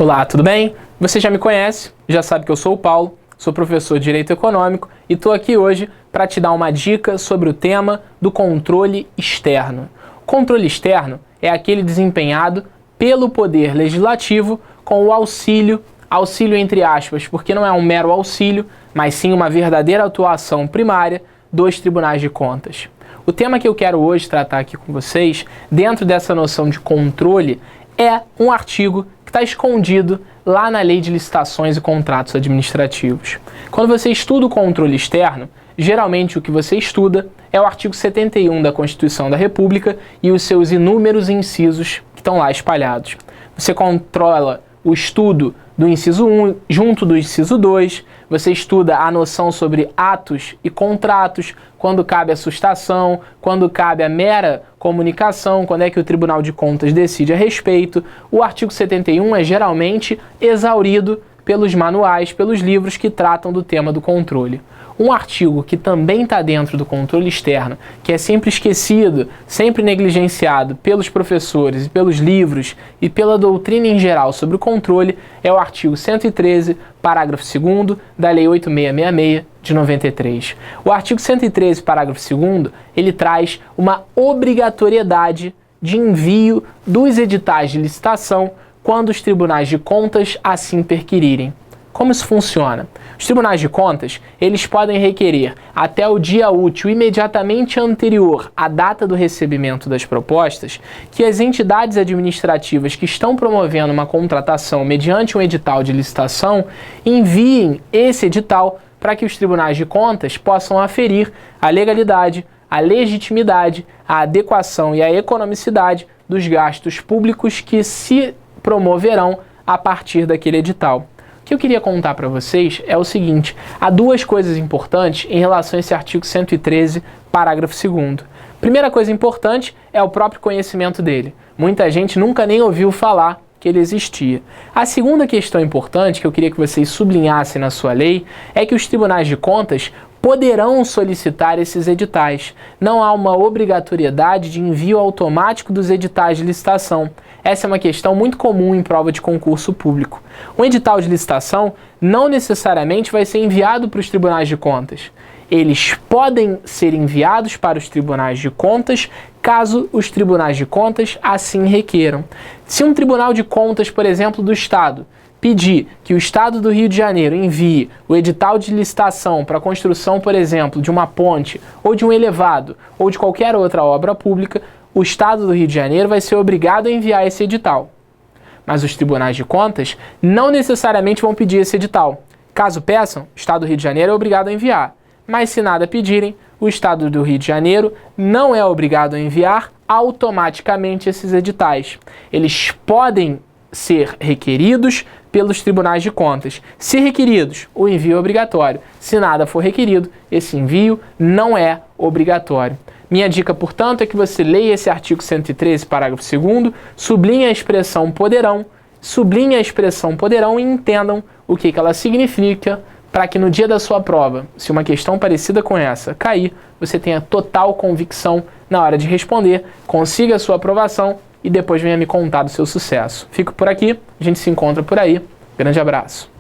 Olá, tudo bem? Você já me conhece, já sabe que eu sou o Paulo, sou professor de Direito Econômico e estou aqui hoje para te dar uma dica sobre o tema do controle externo. O controle externo é aquele desempenhado pelo Poder Legislativo com o auxílio entre aspas, porque não é um mero auxílio, mas sim uma verdadeira atuação primária dos tribunais de contas. O tema que eu quero hoje tratar aqui com vocês, dentro dessa noção de controle, é um artigo que está escondido lá na Lei de Licitações e Contratos Administrativos. Quando você estuda o controle externo, geralmente o que você estuda é o artigo 71 da Constituição da República e os seus inúmeros incisos que estão lá espalhados. Você controla o estudo do inciso 1 junto do inciso 2, você estuda a noção sobre atos e contratos, quando cabe a sustação, quando cabe a mera comunicação, quando é que o Tribunal de Contas decide a respeito. O artigo 71 é geralmente exaurido pelos manuais, pelos livros que tratam do tema do controle. Um artigo que também está dentro do controle externo, que é sempre esquecido, sempre negligenciado pelos professores e pelos livros e pela doutrina em geral sobre o controle, é o artigo 113, parágrafo 2º da Lei 8666 de 93. O artigo 113, parágrafo 2º, ele traz uma obrigatoriedade de envio dos editais de licitação quando os tribunais de contas assim perquirirem. Como isso funciona? Os tribunais de contas, eles podem requerer até o dia útil imediatamente anterior à data do recebimento das propostas que as entidades administrativas que estão promovendo uma contratação mediante um edital de licitação enviem esse edital para que os tribunais de contas possam aferir a legalidade, a legitimidade, a adequação e a economicidade dos gastos públicos que se promoverão a partir daquele edital. O que eu queria contar para vocês é o seguinte: há duas coisas importantes em relação a esse artigo 113, parágrafo 2º. Primeira coisa importante é o próprio conhecimento dele. Muita gente nunca nem ouviu falar que ele existia. A segunda questão importante que eu queria que vocês sublinhassem na sua lei é que os tribunais de contas poderão solicitar esses editais. Não há uma obrigatoriedade de envio automático dos editais de licitação. Essa é uma questão muito comum em prova de concurso público. Um edital de licitação não necessariamente vai ser enviado para os tribunais de contas. Eles podem ser enviados para os tribunais de contas caso os tribunais de contas assim requeram. Se um tribunal de contas, por exemplo, do Estado, pedir que o Estado do Rio de Janeiro envie o edital de licitação para a construção, por exemplo, de uma ponte, ou de um elevado, ou de qualquer outra obra pública, o Estado do Rio de Janeiro vai ser obrigado a enviar esse edital. Mas os tribunais de contas não necessariamente vão pedir esse edital. Caso peçam, o Estado do Rio de Janeiro é obrigado a enviar. Mas se nada pedirem, o Estado do Rio de Janeiro não é obrigado a enviar automaticamente esses editais. Eles podem ser requeridos pelos tribunais de contas. Se requeridos, o envio é obrigatório. Se nada for requerido, esse envio não é obrigatório. Minha dica, portanto, é que você leia esse artigo 113, parágrafo 2º, sublinhe a expressão poderão e entendam o que ela significa para que no dia da sua prova, se uma questão parecida com essa cair, você tenha total convicção na hora de responder, consiga a sua aprovação e depois venha me contar do seu sucesso. Fico por aqui, a gente se encontra por aí. Grande abraço.